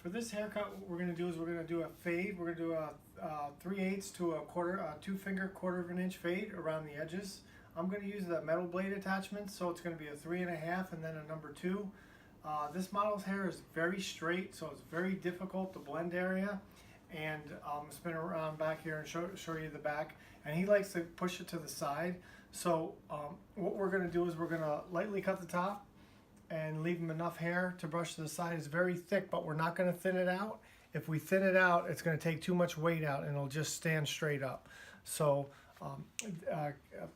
For this haircut, what we're going to do is we're going to do a fade. We're going to do a 3/8 to a quarter, a 2-finger 1/4 of an inch fade around the edges. I'm going to use the metal blade attachment, so it's going to be a 3.5 and then a number 2. This model's hair is very straight, so it's very difficult to blend area. And I'll spin around back here and show you the back. And he likes to push it to the side. So what we're going to do is we're going to lightly cut the top and leave him enough hair to brush to the side. It's very thick, but we're not going to thin it out. If we thin it out, it's going to take too much weight out and it'll just stand straight up. So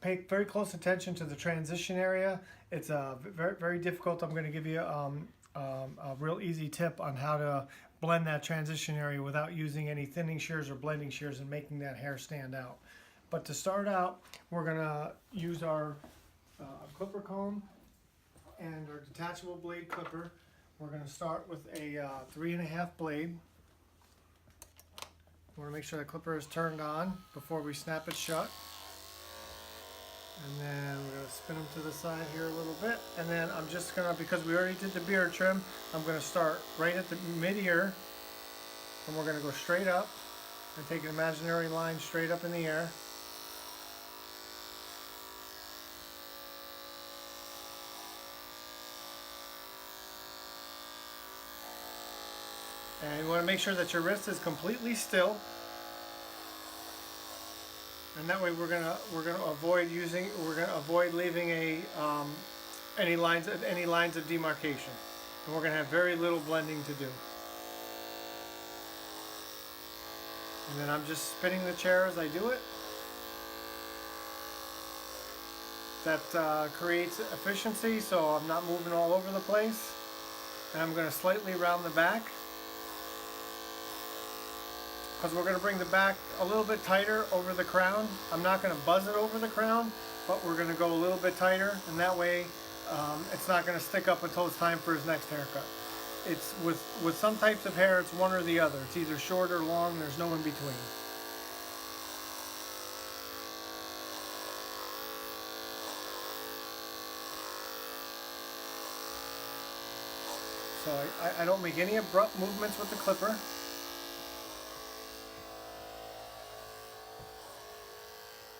pay very close attention to the transition area. It's very, very difficult. I'm going to give you a real easy tip on how to blend that transition area without using any thinning shears or blending shears and making that hair stand out. But to start out, we're going to use our clipper comb and our detachable blade clipper. We're going to start with a 3.5 blade. We want to make sure the clipper is turned on before we snap it shut. And then we're going to spin them to the side here a little bit. And then I'm just going to, because we already did the beard trim, I'm going to start right at the mid-ear. And we're going to go straight up and take an imaginary line straight up in the air. And you want to make sure that your wrist is completely still. And that way we're gonna avoid leaving any lines of demarcation. And we're gonna have very little blending to do. And then I'm just spinning the chair as I do it. That creates efficiency, so I'm not moving all over the place. And I'm gonna slightly round the back, because we're going to bring the back a little bit tighter over the crown. I'm not going to buzz it over the crown, but we're going to go a little bit tighter, and that way it's not going to stick up until it's time for his next haircut. It's with some types of hair, it's one or the other. It's either short or long. There's no in between. So I don't make any abrupt movements with the clipper.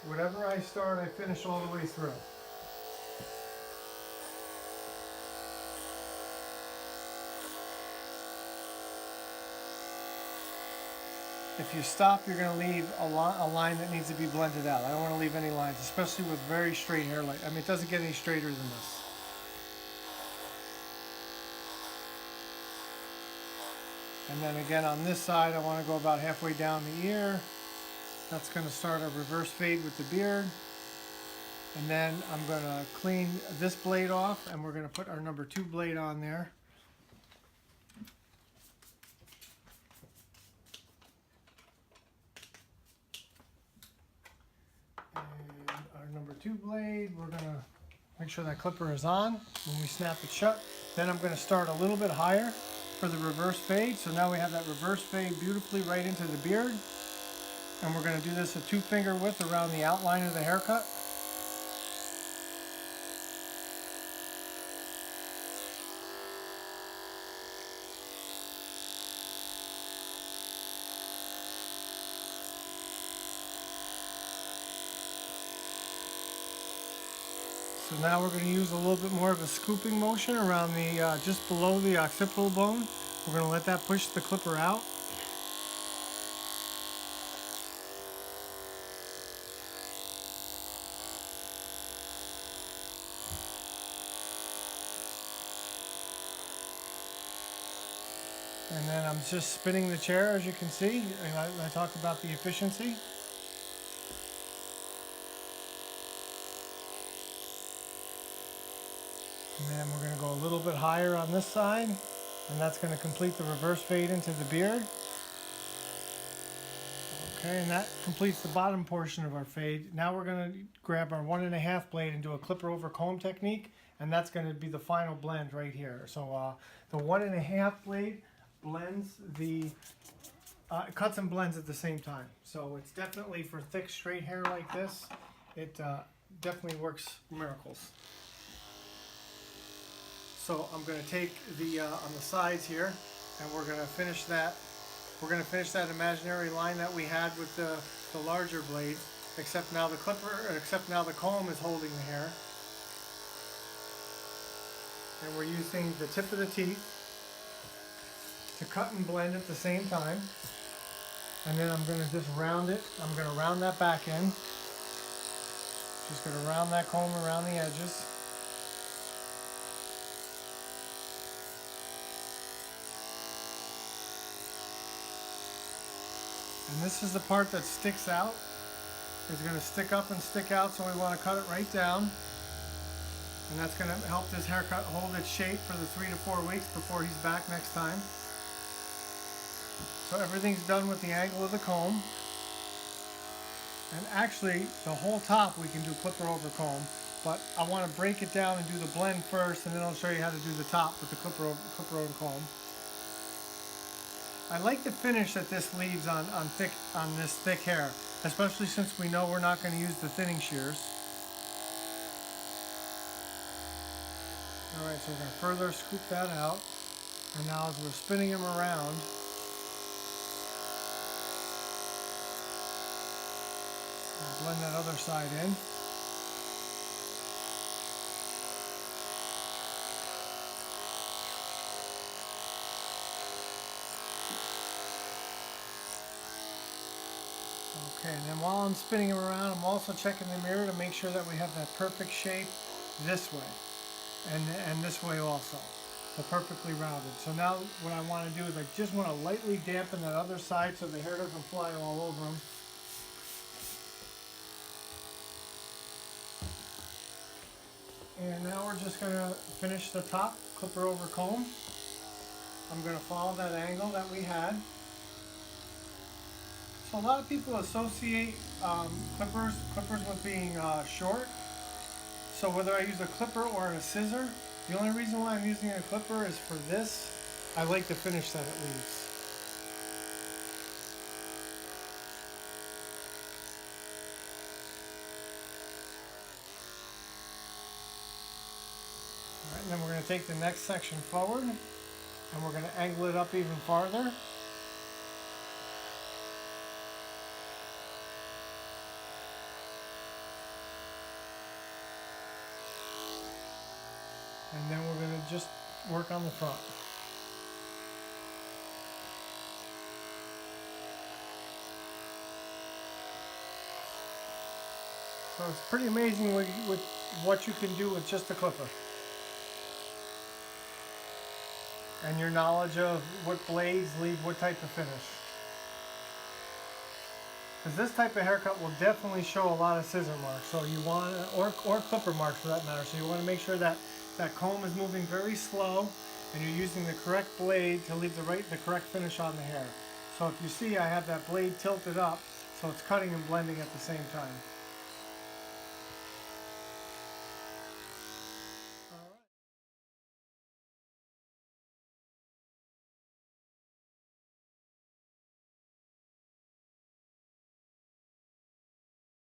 Whatever I start, I finish all the way through. If you stop, you're going to leave a line that needs to be blended out. I don't want to leave any lines, especially with very straight hair. I mean, it doesn't get any straighter than this. And then again, on this side, I want to go about halfway down the ear. That's going to start a reverse fade with the beard. And then I'm going to clean this blade off, and we're going to put our number 2 blade on there. And our number 2 blade, we're going to make sure that clipper is on when we snap it shut. Then I'm going to start a little bit higher for the reverse fade. So now we have that reverse fade beautifully right into the beard. And we're going to do this a 2-finger width around the outline of the haircut. So now we're going to use a little bit more of a scooping motion around the just below the occipital bone. We're going to let that push the clipper out. And then I'm just spinning the chair, as you can see. I talked about the efficiency. And then we're going to go a little bit higher on this side. And that's going to complete the reverse fade into the beard. Okay, and that completes the bottom portion of our fade. Now we're going to grab our 1.5 blade and do a clipper over comb technique. And that's going to be the final blend right here. So the 1.5 blade blends the cuts and blends at the same time. So it's definitely for thick straight hair like this, it definitely works miracles. So I'm going to take the on the sides here, and we're going to finish that. We're going to finish that imaginary line that we had with the larger blade, except now the comb is holding the hair. And we're using the tip of the teeth to cut and blend at the same time. And then I'm going to just round it. I'm going to round that back end. Just going to round that comb around the edges. And this is the part that sticks out. It's going to stick up and stick out, so we want to cut it right down. And that's going to help this haircut hold its shape for the 3 to 4 weeks before he's back next time. So everything's done with the angle of the comb. And actually, the whole top we can do clipper over comb, but I want to break it down and do the blend first, and then I'll show you how to do the top with the clipper over comb. I like the finish that this leaves on this thick hair, especially since we know we're not going to use the thinning shears. Alright, so we're going to further scoop that out, and now as we're spinning him around, I'll blend that other side in. Okay, and then while I'm spinning him around, I'm also checking the mirror to make sure that we have that perfect shape this way. And this way also. So perfectly rounded. So now what I want to do is I just want to lightly dampen that other side so the hair doesn't fly all over him. And now we're just going to finish the top, clipper over comb. I'm going to follow that angle that we had. So a lot of people associate clippers with being short. So whether I use a clipper or a scissor, the only reason why I'm using a clipper is for this. I like the finish that it leaves. Alright, and then we're going to take the next section forward, and we're going to angle it up even farther. And then we're going to just work on the front. So it's pretty amazing with what you can do with just a clipper. And your knowledge of what blades leave what type of finish. Because this type of haircut will definitely show a lot of scissor marks. So you want, or clipper marks for that matter. So you want to make sure that that comb is moving very slow and you're using the correct blade to leave the correct finish on the hair. So if you see, I have that blade tilted up, so it's cutting and blending at the same time.